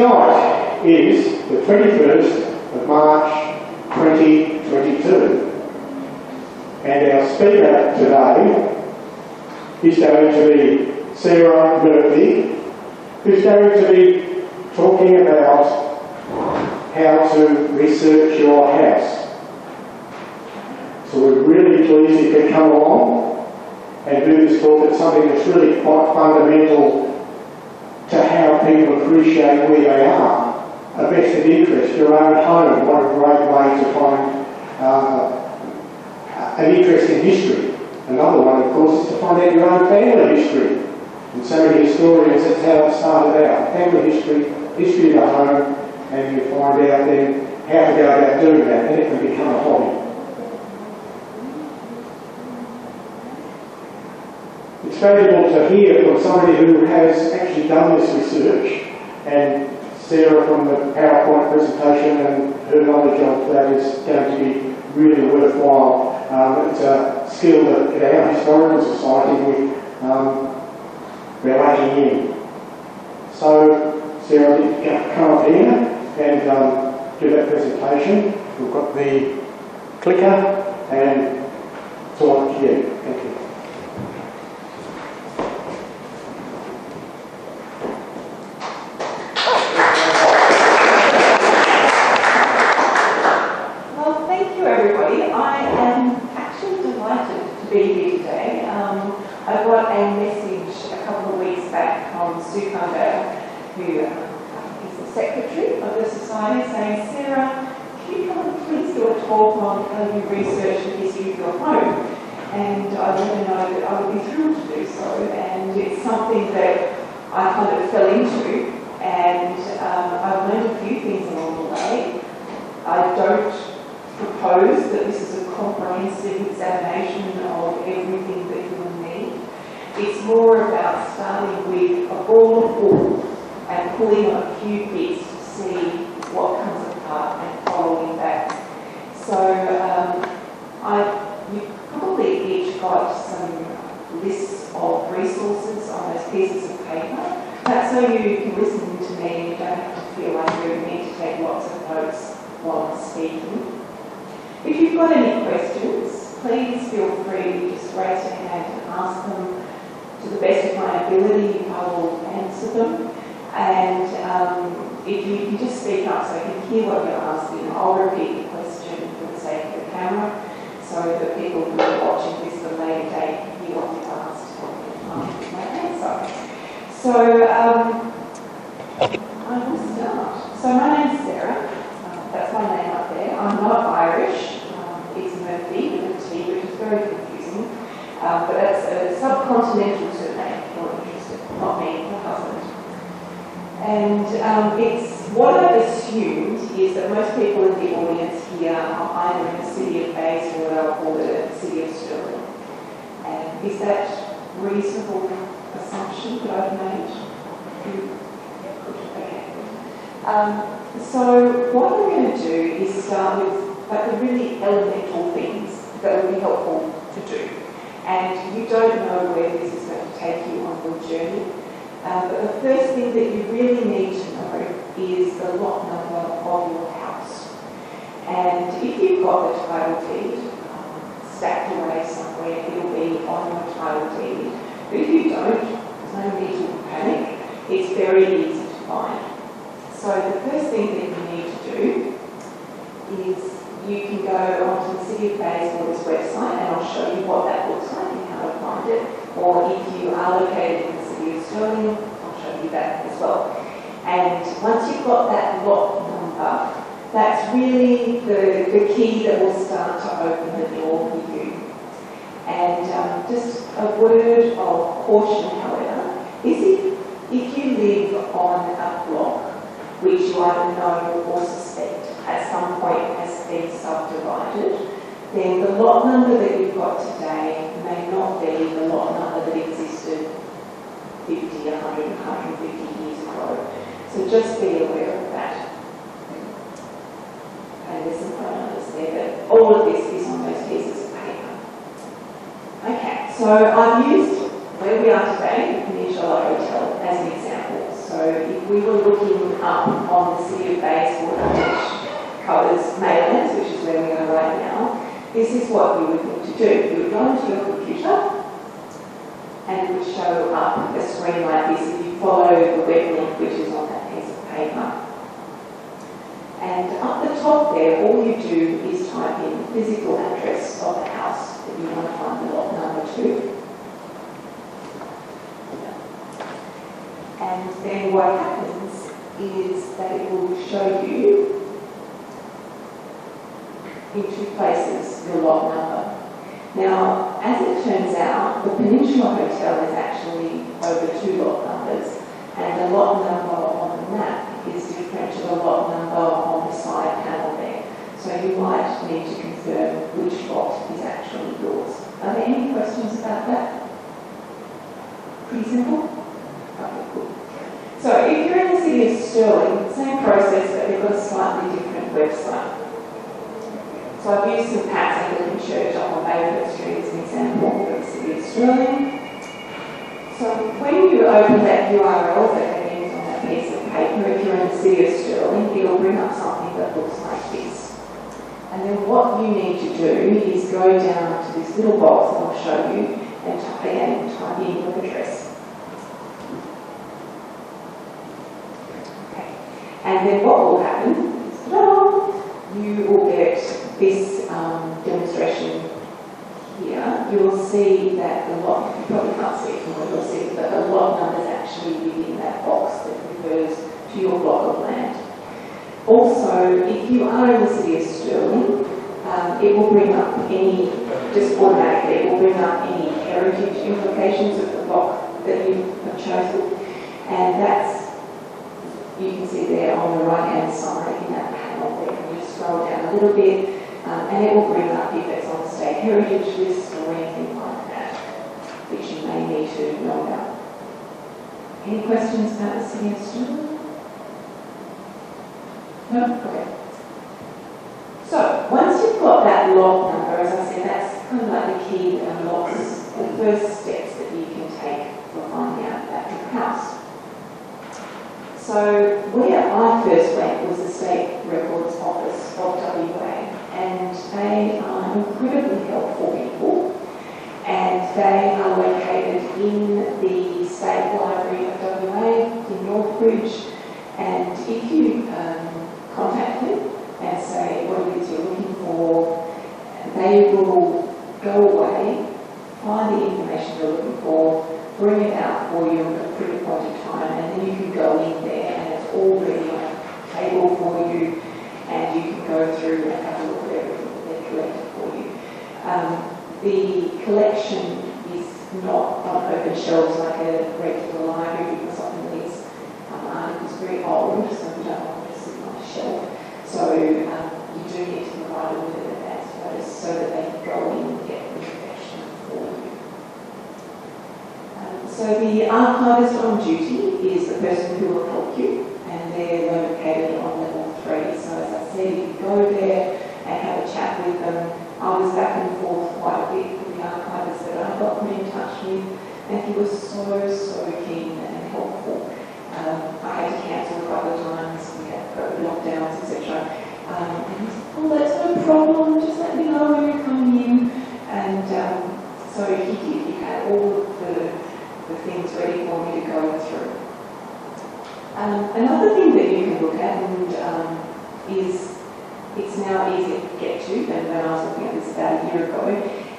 tonight is the 21st of March 2022, and our speaker today is going to be Sarah Murthy, who's going to be talking about how to research your house. So we're really pleased you could come along and do this talk. It's something that's really quite fundamental to how people appreciate where they are. A vested interest, your own home. What a great way to find an interest in history. Another one, of course, is to find out your own family history. And so many historians, that's how it started out. Family history, history of the home, and you find out then how to go about doing that, and it can become a hobby. It's valuable to hear from somebody who has actually done this research, and Sarah from the PowerPoint presentation and her knowledge of that is going to be really worthwhile. It's a skill that in our historical society we're lacking in. So Sarah, you can come up here and do that presentation. We've got the clicker and it's all up to you. Thank you. Who is the secretary of the society, saying, Sarah, can you come and please do a talk on how you research the history of your home? And I let her know that I would be thrilled to do so, and it's something that I kind of fell into, and I've learned a few things along the way. I don't propose that this is a comprehensive examination of everything that you will need. It's more about starting with a ball of wool and pulling on a few bits to see what comes apart and following that. So you've probably each got some lists of resources on those pieces of paper. That's so you can listen to me and you don't have to feel like you need to take lots of notes while I'm speaking. If you've got any questions, please feel free to just raise your hand and ask them. To the best of my ability, I will answer them. And if you can just speak up so I can hear what you're asking, I'll repeat the question for the sake of the camera so that people who are watching this at a later date can hear what you've asked and my answer. So I will start. So my name's Sarah. That's my name up there. I'm not Irish. It's Murthy with a T, which is very confusing. But that's a subcontinental surname, if you're interested, not me, my husband. And it's what I've assumed is that most people in the audience here are either in the city of Bayswater or the city of Stirling. And is that a reasonable assumption that I've made? Okay. So what I'm going to do is start with like the really elemental things that would be helpful to do. And you don't know where this is going to take you on your journey. But the first thing that you really need to know is the lot number of your house. And if you've got the title deed stacked away somewhere, it'll be on your title deed. But if you don't, there's no need to panic. It's very easy to find. So the first thing that you need to do is you can go onto the City of Bayswater's website and I'll show you what that looks like and how to find it. Or if you are located in the City of Stirling, I'll show you that as well. And once you've got that lot number, that's really the key that will start to open the door for you. And just a word of caution, however, is if you live on a block which you either know or suspect at some point has been subdivided, then the lot number that you've got today may not be the lot number that existed 50, 100, 150 years ago. So just be aware of that. And there's some phone numbers there, but all of this is on those pieces of paper. Okay, so I've used where we are today, the Peninsula Hotel, as an example. So So if we were looking up on the City of Bayswater, which covers Maylands, which is where we are right now, this is what you would need to do. You would go into your computer and it would show up a screen like this if you follow the web link which is on that piece of paper. And up the top there, all you do is type in the physical address of the house that you want to find the lot number to. And then what happens is that it will show you in two places your lot number. Now, as it turns out, the Peninsula Hotel is actually over 2 lot numbers, and the lot number on the map is different to the lot number on the side panel there. So you might need to confirm which lot is actually yours. Are there any questions about that? Pretty simple? Okay, cool. So if you're in the City of Stirling, same process, but they've got a slightly different website. So I've used St Pat's Anglican Church up on Bayford Street as an example for the City of Stirling. So when you open that URL that they use on that piece of paper, if you're in the City of Stirling, it'll bring up something that looks like this. And then what you need to do is go down to this little box that I'll show you and type in your address. Okay. And then what will happen is, you will get this demonstration here. You will see that the lot, you probably can't see it from what you'll see, but the lot number is actually within that box that refers to your block of land. Also, if you are in the City of Stirling, it will bring up any, just automatically, it will bring up any heritage implications of the block that you have chosen. And that's, you can see there on the right-hand side in that panel there. You just scroll down a little bit, and it will bring up if it's on the state heritage list or anything like that, which you may need to know about. Any questions about the City of Stirling? No? Okay. So, once you've got that lot number, as I said, that's kind of like the key that unlocks the first steps that you can take for finding out about your house. So, where I first went was the State Records Office of WA, and they are incredibly helpful people, and they are located in the State Library of WA in Northbridge. And if you contact them and say what it is you're looking for, they will go away, find the information you're looking for, bring it out for you at a pre-appointed time, and then you can go in there and it's already on a table for you, and you can go through and have a look at everything that they've collected for you. The collection is not on open shelves like a regular library, because often these articles are very old, so we don't want them to sit on a shelf. So you do need to provide them with an advance notice so that they can go in and get the information for you. So the archivist on duty is the person who will help you, and they're located on level 3. So as I said, you can go there and have a chat with them. I was back and forth quite a bit with the archivist that I got me in touch with, and he was so keen and helpful. I had to cancel a couple of times, we had lockdowns, etc. And he said, oh, that's no problem, just let me know when you're coming in. And so he had all of the things ready for me to go through. Another thing that you can look at, and is it's now easier to get to than when I was looking at this about a year ago,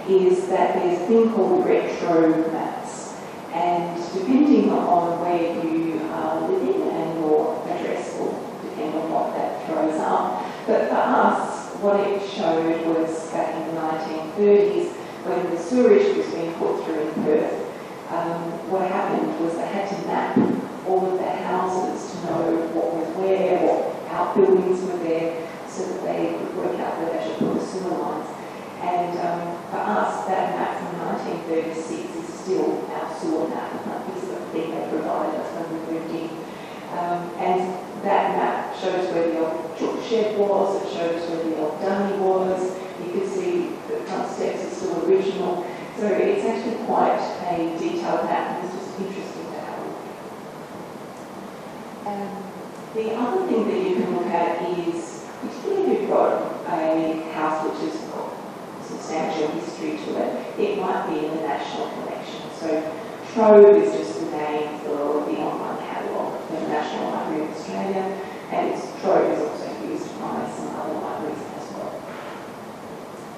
is that there's a thing called retro maps. And depending on where you are living and your address will depend on what that throws up. But for us, what it showed was back in the 1930s, when the sewerage was being put through in Perth, what happened was they had to map all of the houses to know what was where, what outbuildings were there, so that they could work out where they should put the sewer lines. And for us, that map from 1936 is still our sewer map. This is the thing they provided us when we moved in. And that map shows where the old chook shed was, it shows where the old dummy was. You can see the front steps are still original. So it's actually quite a detailed map, and it's just interesting to have a look. The other thing that you can look at is, particularly if you've got a house which has got substantial history to it, it might be in the national collection. So Trove is just the name for the online catalogue for the National Library of Australia, and Trove is also used by some other libraries as well.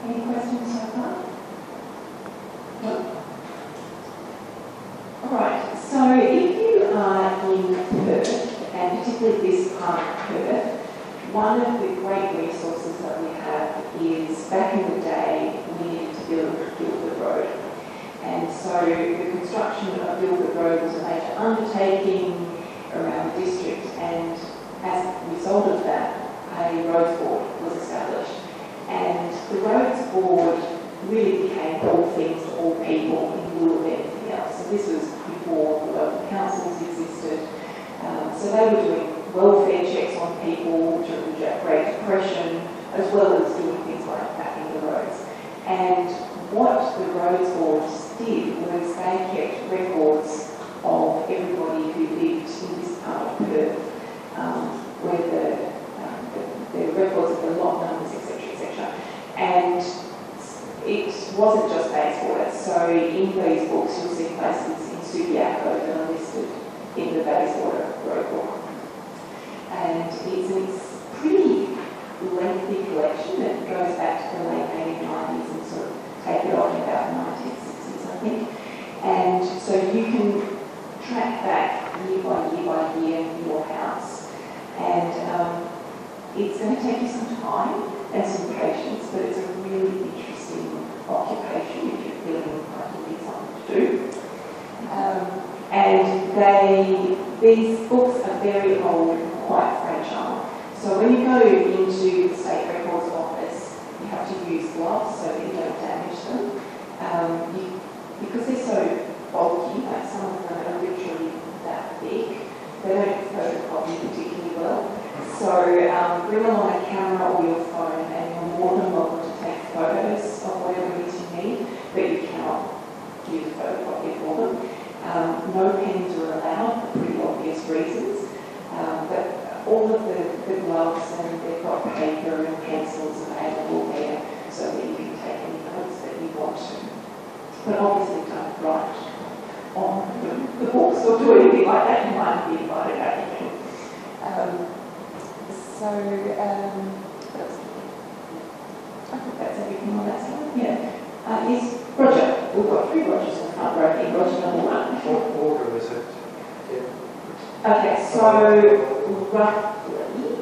Any questions so far? No? Alright, so if you are in Perth, and particularly this part of Perth, one of the great resources that we have is, back in the day, we needed to build Gilbert Road. And so the construction of Gilbert Road was a major undertaking around the district, and as a result of that, a roads board was established. And the roads board really became all things to all people in lieu of anything else. So this was before the local councils existed. So they were doing welfare checks on people during the Great Depression, as well as doing things like mapping the roads. And what the roads boards did was they kept records of everybody who lived in this part of Perth, where the records of the lot numbers, etc., etc. And it wasn't just Bayswater. So in these books, you'll see places in Subiaco that are listed in the Bayswater Road Book. And it's a pretty lengthy collection that goes back to the late 1890s and sort of take it on about the 1960s, I think. And so you can track back year by year your house. And it's going to take you some time and some patience, but it's a really interesting occupation if you're feeling like you need something to do. And these books are very old and quite fragile. So when you go into the State Records Office, you have to use gloves so that you don't damage them. Because they're so bulky, like some of them are literally that big, they don't photocopy particularly well. So bring along a camera or your phone, and you're more than welcome to take photos of whatever it is you need, but you cannot use a photocopy for them. No pens are allowed for pretty obvious reasons, but all of the gloves, and they've got paper and pencils available there so that you can take any notes that you want to. But obviously don't write on the books or do anything like that. You might be invited out again. I think that's everything on that slide. Yeah. Yes, Roger. We've got three Rogers in the front row here. Roger number one. What order is it? Yeah. Okay, so roughly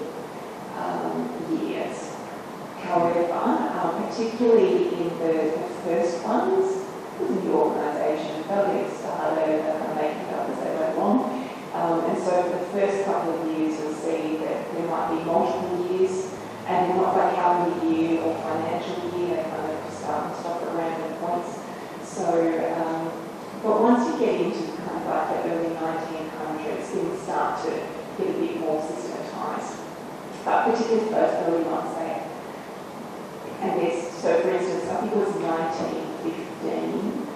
years. However, particularly in the first ones, it was a new organisation, fairly started, they were making it up as they went along. And so for the first couple of years, you'll see that there might be multiple years, and they're not like calendar year or financial year, they kind of start and stop at random points. So, but once you get into kind of like the early 1900s, things start to get a bit more systematised. But particularly those early ones, so for instance, I think it was 1915,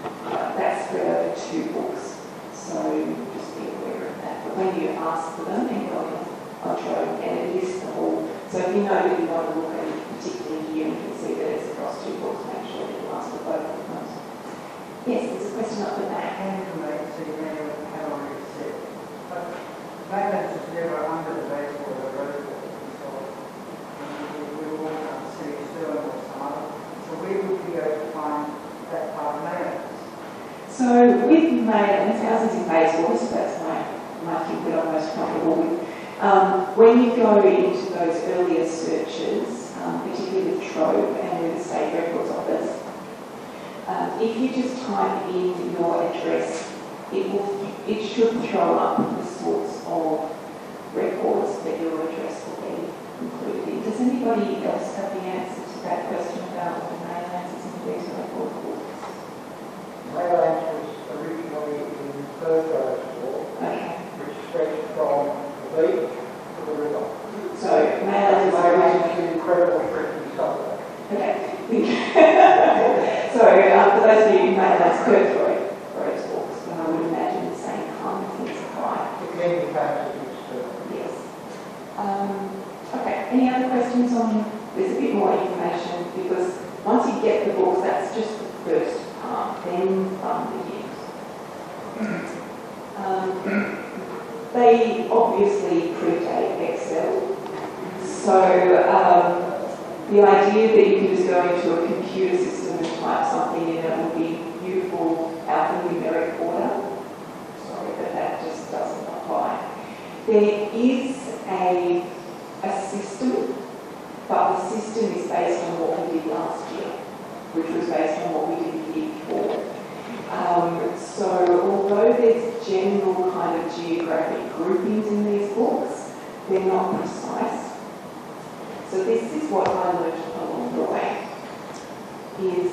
that's spread over two books. So just be aware of that. But when you ask for them, and go on Trove, and it lists the whole. So if you know that you want to look at a particular year and you can see that it's across two books, make sure that you ask for both of them. Yes, there's a question up the back. But that is never under the base for the road. So we will not see still or some other. So we would be able to find that part of mail. So with mail, and thousands in Bayswater, so that's my thing that I'm most comfortable with. When you go into those earlier searches, particularly with Trove and with the State Records Office, if you just type in your address, it should throw up the sorts of records that your address will be included in. Does anybody else have the answer to that question about what the mail answers in these record books? Mail answers originally in Perth Road, Okay. which stretched from the beach to the river. So mail is originally. Incredible tricky stuff. Okay. So for those of you who may have Perth Road books, I would imagine the same kind of things apply. The candy passages too. information, because once you get the books, that's just the first part, then fun begins. They obviously predate Excel, so the idea that you can just go into a computer system and type something in and it will be beautiful alphanumeric order, sorry, but that just doesn't apply. There is a system, but the system is based on what we did last year, which was based on what we did the year before. So although there's general kind of geographic groupings in these books, they're not precise. So this is what I learned along the way, is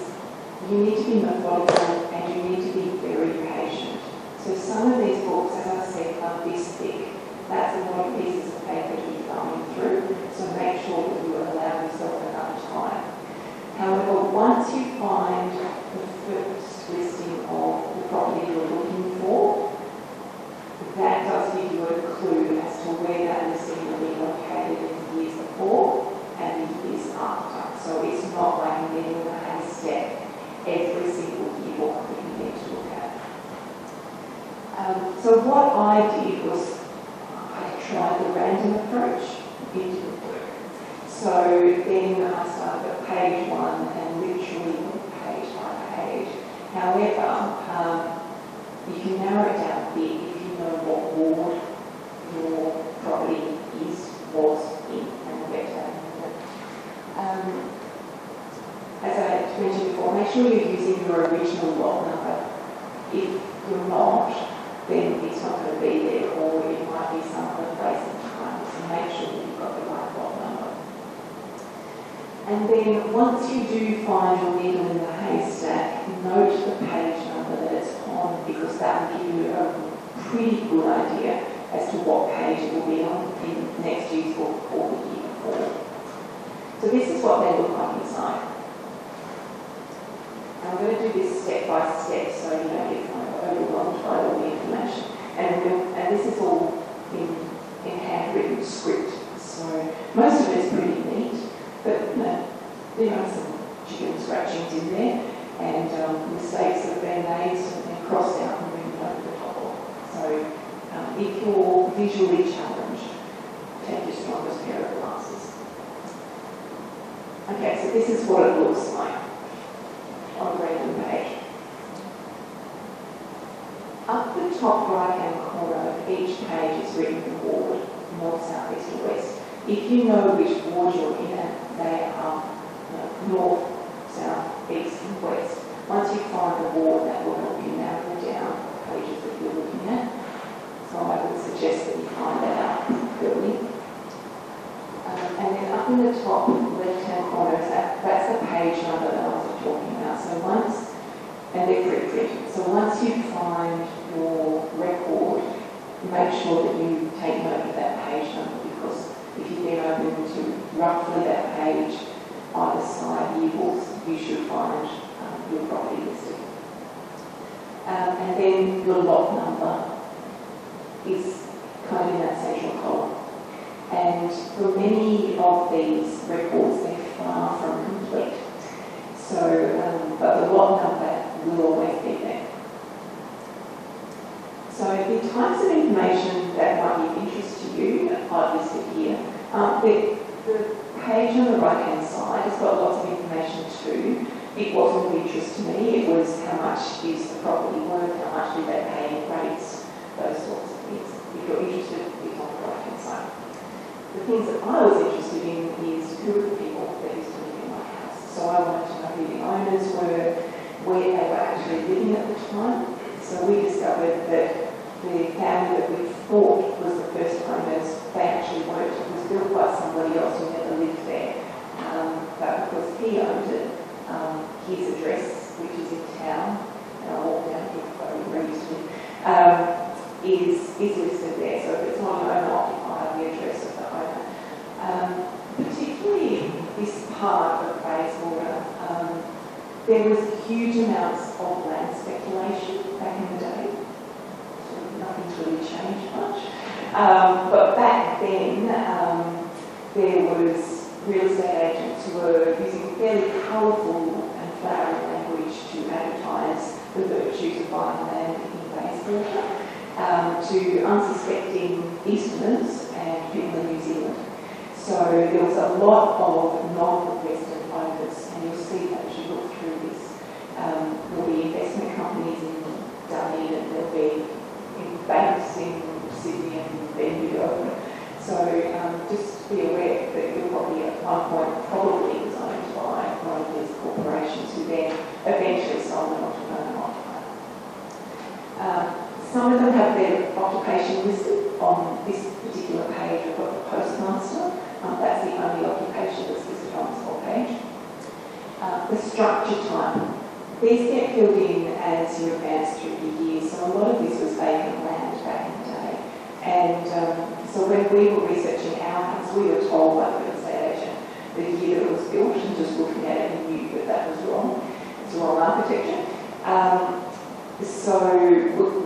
you need to be methodical and you need to be very patient. So some of these books, as I said, are this thick. That's a lot of pieces of paper to be going through, so make sure that you allow yourself enough time. However, once you find the first listing of the property you're looking for, that does give you a clue as to where that listing will be located in the years before and the years after. So it's not like a needle in a haystack every single year what you need to look at. So what I did was I tried the random approach. It didn't work. So then I started at page 1 and literally went page by page. However, you can narrow it down a bit if you know what ward your property was in, and we'll get to that in a minute. As I mentioned before, make sure you're using your original lot number. If you're not, then it's not going to be there, or it might be some other place in time. So make sure that you've got the right lot number. And then once you do find your needle in the haystack, note the page number that it's on, because that will give you a pretty good idea as to what page it will be on in next year's book or the year before. So this is what they look like inside. I'm going to do this step by step so you don't get kind of overwhelmed by all the information. And this is all in handwritten script. So most of it is pretty neat, but there are some chicken scratchings in there and mistakes that have been made and crossed out and moved over the top of. So if you're visually challenged, take your strongest pair of glasses. Okay, so this is what it looks like on a random page. Up the top right-hand corner of each page is written the ward, north, south, east or west. If you know which ward you're in, and they are north, south, east and west, once you find the ward, that will help you narrow down the pages that you're looking at. So I would suggest that you find that out early. And then up in the top left-hand corner, that's the page number that I was talking about. So once, and they're pre-printed, so once you find your record, make sure that you take note of that page number, because if you then open to roughly that page, either side yearbooks, you should find your property listed. And then your lot number is kind of in that central column. And for many of these records, they're far from complete. So, but the lot number will always be there. So the types of information that might be of interest to you are listed here. The page on the right-hand side has got lots of information too. It wasn't of interest to me. It was how much is the property worth, how much do they pay in rates, those sorts of things. If you're interested, it's on the right-hand side. The things that I was interested in is who are the people that used to live in my house. So I wanted to know who the owners were, where they were actually living at the time. So we discovered that the family that we thought was the first owners, they actually weren't. It was built by somebody else who never lived there. But because he owned it, his address, which is in town, and I'll walk down here before we register, is listed there. So if it's not an owner-occupied, the address of the owner. Particularly this part of Bayswater, there was huge amounts of land speculation back in the day. So nothing's really changed much. But back then, there was real estate agents were using fairly colourful and flowery language to advertise the virtues of buying land in Bayswater to unsuspecting Easterners and people in New Zealand. So there was a lot of non-Western owners, and you'll see that as you look through this. There'll be investment companies in Dunedin, and there'll be banks in Sydney and Bendigo. So just be aware that you're probably at one point probably was owned by one of these corporations who then eventually sold them onto an occupier. Some of them have their occupation listed on this particular page. We've got the postmaster. That's the only occupation that's listed on this whole page. The structure type. These get filled in as you advance through the years. So a lot of this was vacant land back in the day. And so when we were researching our house, we were told by the real estate agent the year that it was built, and just looking at it, we knew that that was wrong. It's wrong architecture. So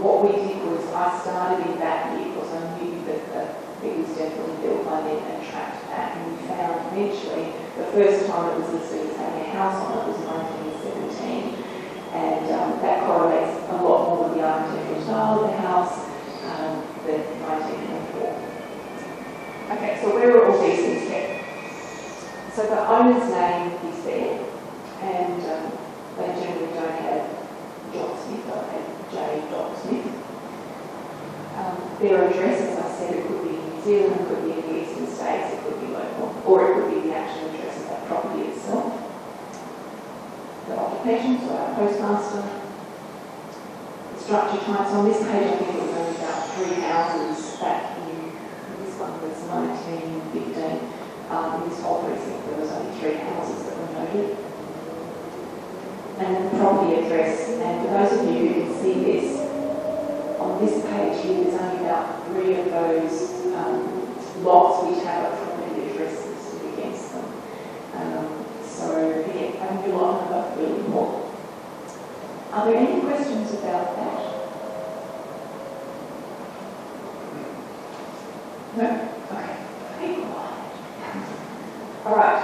what we did was I started in that year because I knew that it was definitely built by then and tracked that. And we found eventually the first time it was listed as having a house on it was 1917. And that correlates a lot more with the architectural style of the house than 1924. Okay, so where are all these things kept? So the owner's name is there, and they generally don't have John Smith, they'll have J. Smith. Their address, as I said, it could be in New Zealand, it could be in the Eastern States, it could be local, or it could be the actual address of that property itself. The occupation, so our postmaster. The structure types. On this page, I think it was only about 3 houses that you, this one was 1915. In this whole precinct, there was only 3 houses that were noted. And then the property address, and for those of you who can see this, on this page here, there's only about 3 of those lots which have a property address listed against them. So again, I think a lot of them are really important. Are there any questions about that? No? Okay. Very quiet. All right.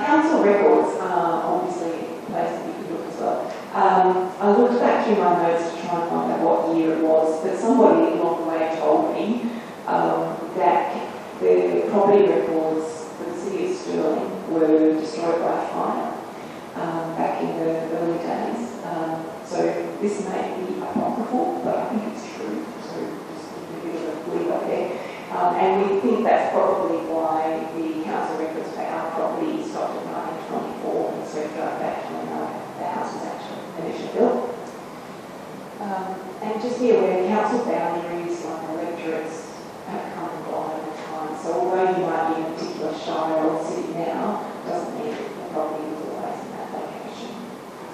Council records are obviously a place that you could look as well. I looked back through my notes to try and find out what year it was, but somebody along the way told me that the property records for the city of Stirling were destroyed by fire back in the early days. So this may be apocryphal, but I think it's true. So just a bit of a leave up there. And we think that's probably why the council records for our property stopped at 1924 and so go back to when the house was actually initially built. And just be aware, council boundaries like electorates have come and gone over time. So although you might be in a particular shire or city now, doesn't mean that the property was always in that location.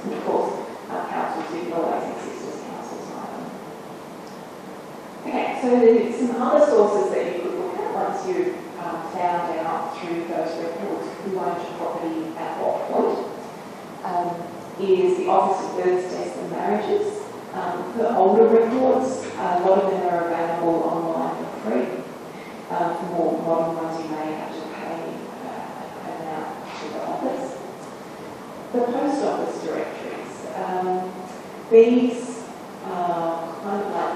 And of course, councils didn't always exist as councils either. Okay, so there's some other sources that you could look at once you've found out through those records who owned your property at what point. Is the Office of Births, Deaths and Marriages. The older records, a lot of them are available online for free. For more modern ones, you may have to pay an amount to the office. The post office directories. These are kind of like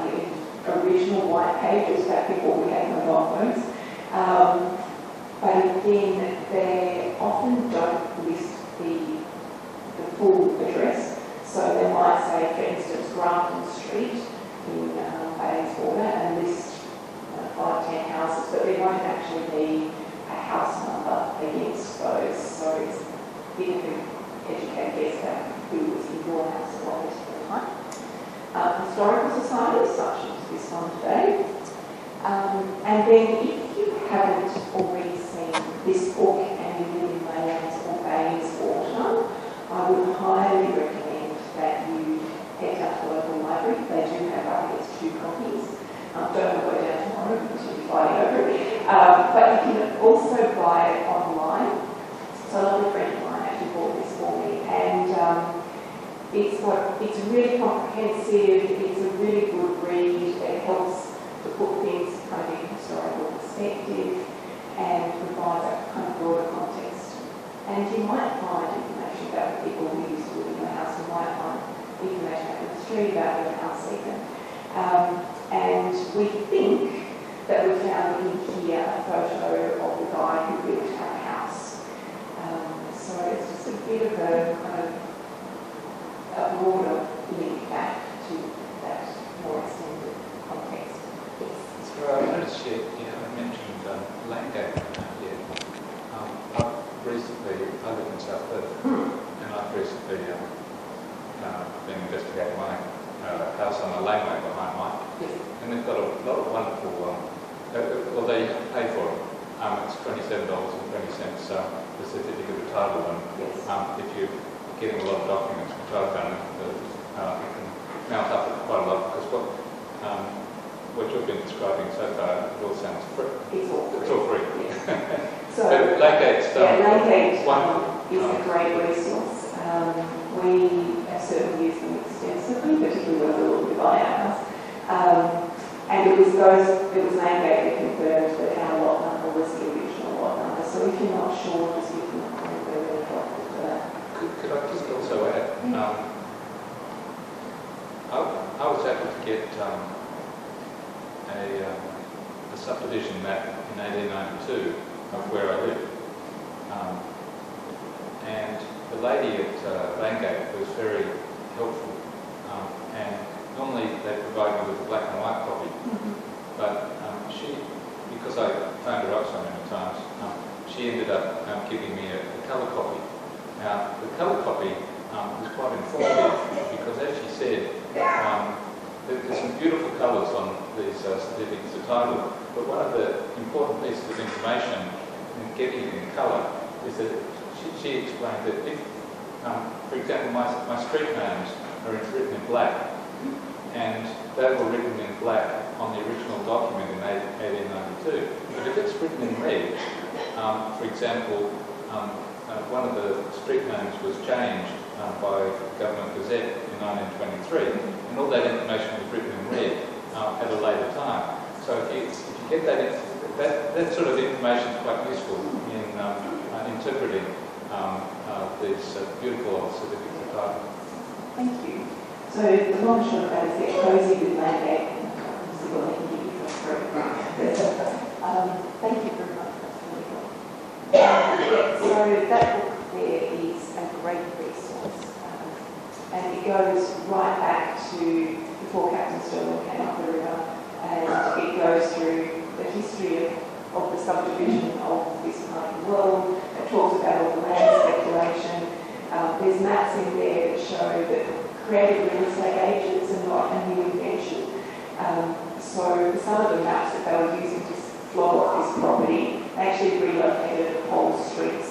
the original white pages back before we had mobile phones. But again, they often don't list the full address. So they might say, for instance, Grafton Street in Bayswater and list 5-10 houses, but there won't actually be a house number against those. So it's you can educate guests about who was in your house at what particular time. Historical societies, such as this one today. And then if you haven't already seen this book and you live in Maylands or Bayswater, I would highly recommend that you head out to the local library. They do have, I think it's 2 copies. Don't go down tomorrow because you'll be fighting over it. But you can also buy it online. So a lovely friend of mine actually bought this for me. And it's really comprehensive, it's a really good read. It helps to put things kind of in historical perspective and provides a kind of broader context And you might find information about the people who used to live in the house. You might find information about the street, about the house even. And we think that we found in here a photo of the guy who built our house. So it's just a bit of a kind of a broader link back to that more extended context. Yes. So I noticed you haven't mentioned Langate yet. I live in South Perth, and I've recently been investigating my house on a laneway behind mine. Yes. And they've got a lot of wonderful, well, they pay for it. It's $27.20, the certificate of title. And if you're getting a lot of documents, which I've done, it can mount up quite a lot, because what you've been describing so far, it all sounds free. It's all free. Yeah. So, Langate Langate wonderful. is a great resource. We have certainly used them extensively, particularly when we were looking to buy our house. And it was Langate that confirmed that our lot number was the original lot number. So if you're not sure, just give them a call. They're really helpful for that. Could I just also add, I was able to get a subdivision map in 1892 of where I live. And the lady at Langate was very helpful. And normally they provide me with a black and white copy. But she, because I phoned her up so many times, she ended up giving me a colour copy. Now, the colour copy was quite informative because, as she said, there's some beautiful colours on these certificates of title, but one of the important pieces of information in getting it in colour is that she explained that if, for example, my street names are written in black, and they were written in black on the original document in 1892, but if it's written in red, for example, one of the street names was changed by Government Gazette in 1923, and all that information was written in red at a later time. So if you get that sort of information is quite useful in interpreting these beautiful old certificates of title. Thank you. So the long and short of that is get cozy with Langate. See what they can give you for free. Thank you very much. That's really good. So that book there is a great resource. And it goes right back to before Captain Stirling came up the river, and it goes through the history of the subdivision of this part of the world. It talks about all the land speculation. There's maps in there that show that created real estate agents and not a new invention. So some of the maps that they were using to flow off this property, they actually relocated whole streets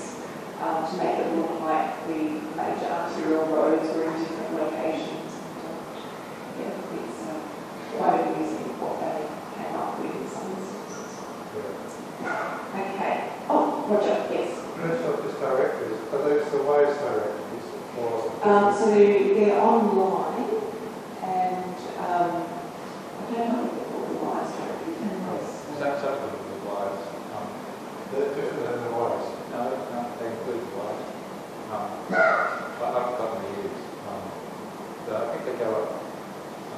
to make it look like the major arterial roads were in different locations. It's quite amusing what they came up with in some instances. Okay. Oh, Roger, yes. Most of these directories, are those the wise directories? So they're online, and I don't know if they're called the wise directories. Some of them are wise. They're different than the wise. No, they include the wise. But I've got them used. I think they go up. I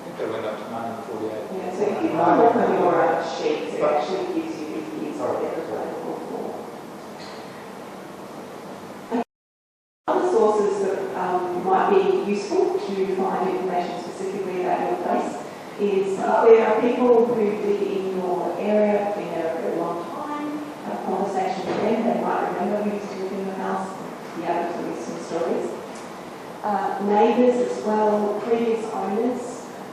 think they went up to 1948. Yeah, so if you look on your sheets, it actually gives you the years that they're available for. Other sources that might be useful to find information specifically about your place is if there are people who live in your area, been there a very long time, have a conversation with them, they might remember who used to live in your house, be able to list some stories. Neighbours as well, previous owners.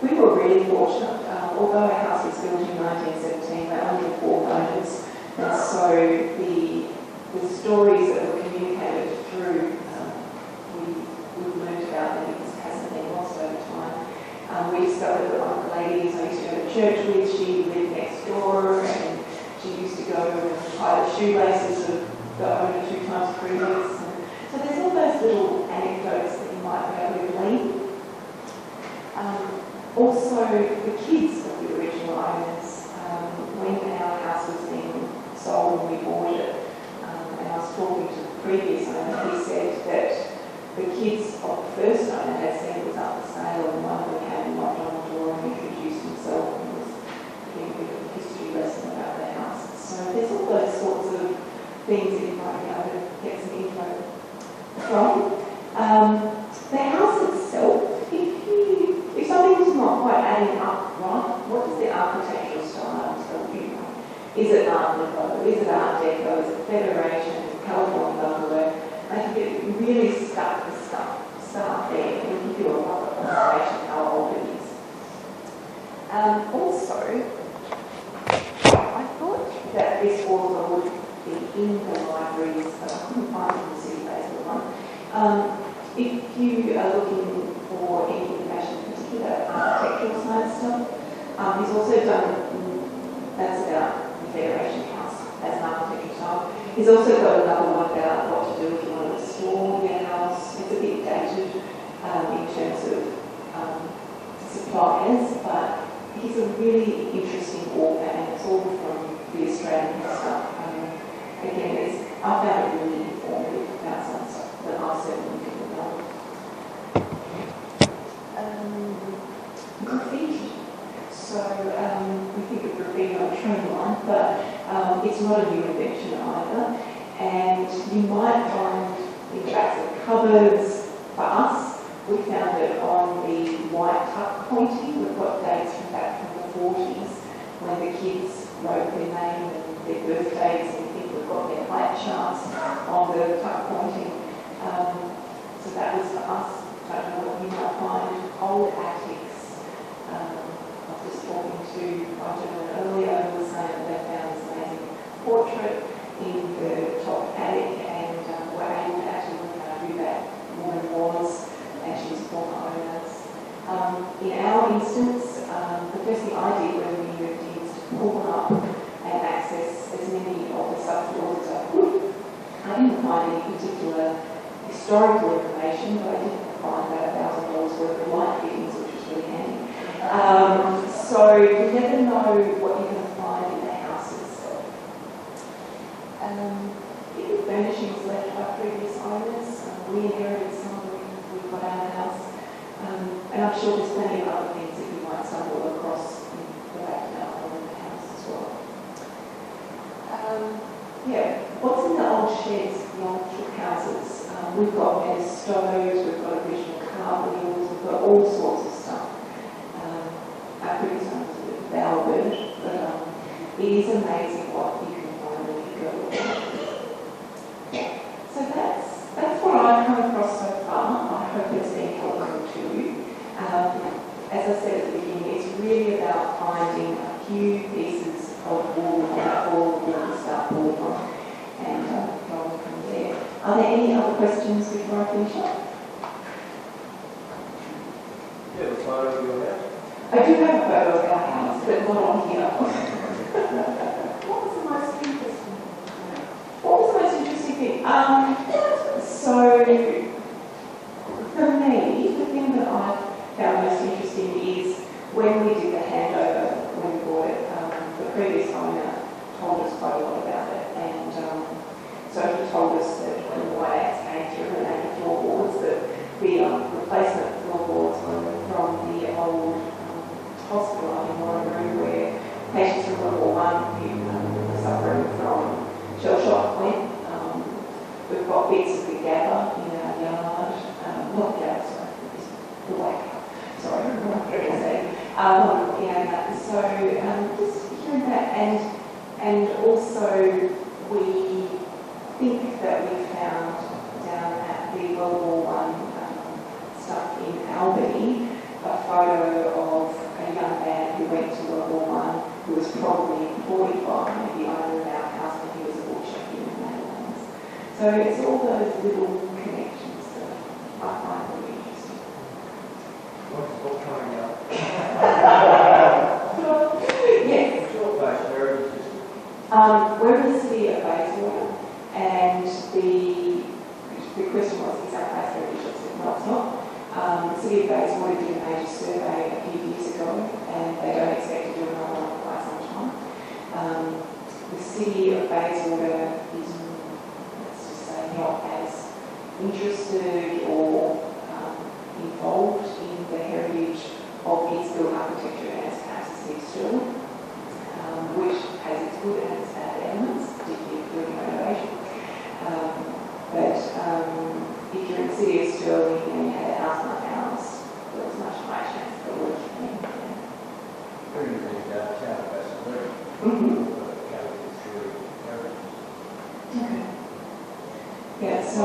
We were really fortunate. Although our house was built in 1917, there were only 4 owners, and so the stories that were communicated through, we learned about them because it hasn't been lost over time. We discovered that one of the ladies I used to go to church with, she lived next door, and she used to go and tie the shoelaces of the owner 2 times previous. So there's all those little anecdotes that you might be able to glean. Also, the kids of the original owners, when our house was being sold and we bought it, and I was talking to the kids of the first owner had said it was up for sale, and one of them came and knocked on the door and introduced himself and was giving a bit of a history lesson about the house. So there's all those sorts of things that you might be able to get some info from. The house itself, if something's not quite adding up right, what does the architectural style tell you? Is it Art Nouveau? Is it Art Deco? Is it Federation? Is it California bungalow? I can get really stuck with start there and give you a lot of consideration how old it is. Also, I thought that this author would be in the libraries, but I couldn't find it in the city-based one. If you are looking for any information in particular architectural science stuff, he's also done, that's about the Federation House as an architectural style. He's also got another one about what to do if you want to restore your house. It's a bit dated in terms of suppliers, but he's a really interesting author, and it's all from the Australian stuff. Again, I found it really informative about some stuff that I certainly didn't know. Graffiti. So we think of graffiti on a trend line, but it's not a new invention either. And you might find in tracks of cupboards. For us, we found it on the white tuck pointing. We've got dates from back from the 40s when the kids wrote their name and their birthdays, and we think we've got their height charts on the tuck pointing. So that was for us. I don't know what you might find. Old attics. I was just talking to my gentleman earlier who was saying that they found this amazing portrait in the top attic, and were able to actually work out who that woman was, and she was former owners. In our instance, the first thing I did when we moved in was to pull them up and access as many of the subfloors as I could. I didn't find any particular historical information, but I did find about $1,000 worth of light fittings, which was really handy. So you never know what you're going to find in the house itself. The furnishings left by previous owners. We inherited some of them when we got our house. And I'm sure there's plenty of other things that you might stumble across in the back now or in the house as well. What's in the old sheds, the old cook houses? We've got metal stoves, we've got original car wheels, we've got all sorts of stuff. Our previous one was a bit of bowerbird, but it is amazing what you can find when you go. So that's what I've come across so far. I hope it's been helpful to you. As I said at the beginning, it's really about finding a few pieces of wool on that wall that you start pulling on and going from there. Are there any other questions before I finish up? Yeah, the photo of your house. I do have a photo of our house, but not on here. What was the most interesting thing? What was the most interesting thing? So, for me, the thing that I found most interesting is when we did the handover, when we bought it, the previous owner told us quite a lot about it, and so he told us that when the white ants came through and they had floorboards, that the replacement floorboards were from the old hospital in Warrangaroo, where patients from World War I who were suffering from shell shock went. We've got bits of the gabba in our yard, not gabba, sorry, the wake up. Sorry, I don't know what I'm going to say. So just hearing that, and also we think that we found down at the World War I stuff in Albany a photo of a young man who went to World War I, who was probably 45, maybe owner of our house, when he was a butcher here in the Netherlands. So it's all those little connections that I find really interesting. What's it called coming up? Yes. Short place, where is this? We're in the city of Bayswater, and the question was, is our place heritage? I said, no, it's not. The city of Bayswater did a major survey a few years ago, and they don't expect to do another one for quite some time. The city of Bayswater is, let's just say, not as interested or built architecture as houses need still, which has its good and its bad elements, particularly during renovation. If you're in the city of Stirling and you had a house like ours, there was much higher chance that it would have been. Very good downtown, that's very. Okay. Yeah, so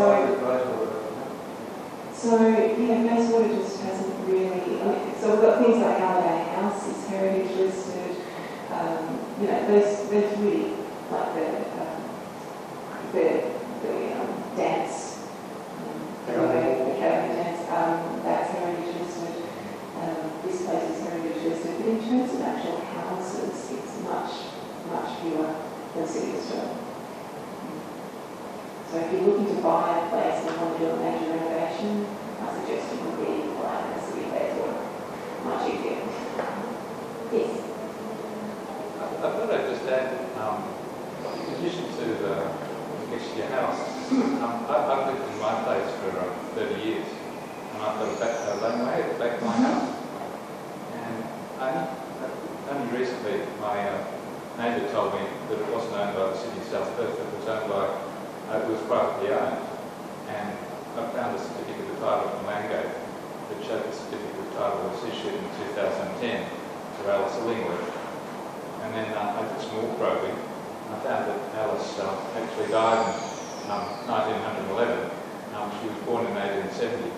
Bayswater just hasn't really, so we've got things like Halliday House is heritage listed, there's really like the dance, the Academy dance, that's heritage listed, this place is heritage listed, but in terms of actual houses, it's much fewer than City of Stirling. So if you're looking to buy a place and want to do a major renovation, my suggestion would be buying the City of Bayswater. Much easier. Yes? I thought I'd just add, in addition to your house, I've lived in my place for 30 years, and I've got a laneway at the back of my house. And only recently, my neighbour told me that it wasn't owned by the City of South Perth, it was owned by it was privately owned, and I found a certificate of title from Langate that showed the certificate of title was issued in 2010 to Alice Illingworth. And then I did some more probing, and I found that Alice actually died in 1911. She was born in 1870.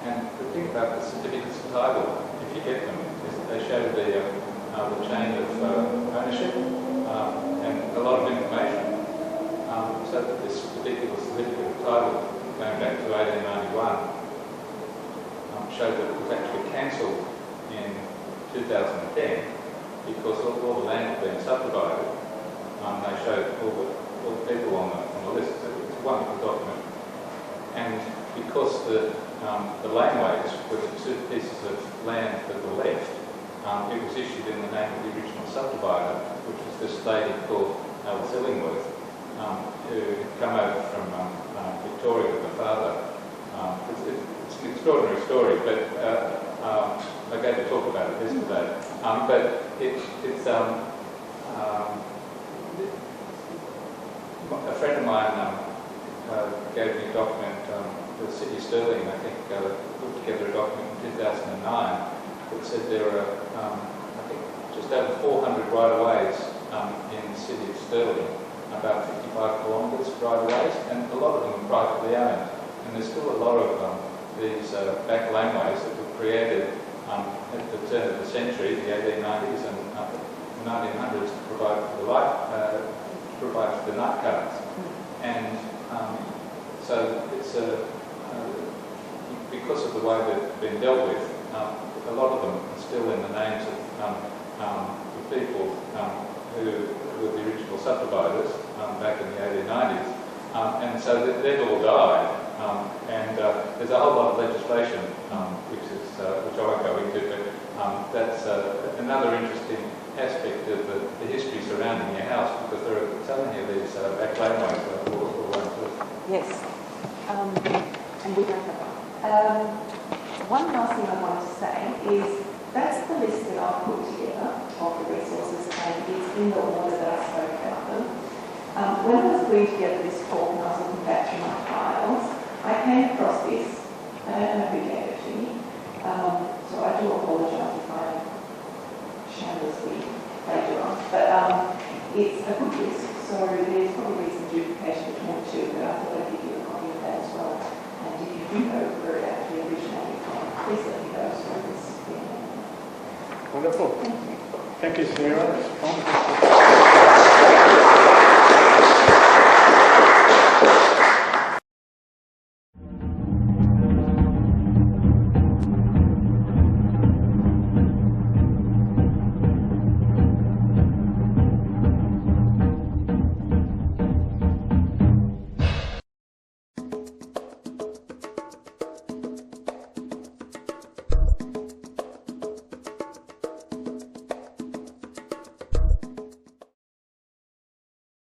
And the thing about the certificates of title, if you get them, is that they show the chain of ownership and a lot of information. So that this particular certificate of title, going back to 1891, showed that it was actually cancelled in 2010 because all the land had been subdivided. They showed all the people on the list. It's a wonderful document. And because the laneways were the two pieces of land that were left, it was issued in the name of the original subdivider, which was this lady called Alice Illingworth, who had come over from Victoria with her father. It's an extraordinary story, but I gave a talk about it yesterday. But it's a friend of mine gave me a document, the City of Stirling, I think, put together a document in 2009 that said there are, I think, just over 400 right-of-ways in the City of Stirling, about 55 kilometres right-of-ways, and a lot of them are privately owned. And there's still a lot of these back laneways that were created at the turn of the century, the 1890s and the 1900s, to provide for the light, provide for the night cars. And so it's because of the way they've been dealt with, a lot of them are still in the names of the people who were the original subdividers back in the 1890s, and so they've all died. And there's a whole lot of legislation which I won't go into, but that's another interesting aspect of the history surrounding your house, because there are so many of these back laneways that will run through. Yes. And we don't have one. One last thing I wanted to say is that's the list that I've put together of the resources, and it's in the order that I spoke about them. When I was putting together this talk and I was looking back through my files, I came across this. I don't know who gave it to me, so I do apologise if I shamelessly plagiarised. But it's a good list, so there's probably some duplication between the two, but I thought I'd give you a copy of that as well. And if you do know where it actually originated from, please let me know so this. Wonderful. Thank you. Thank you, Sarah.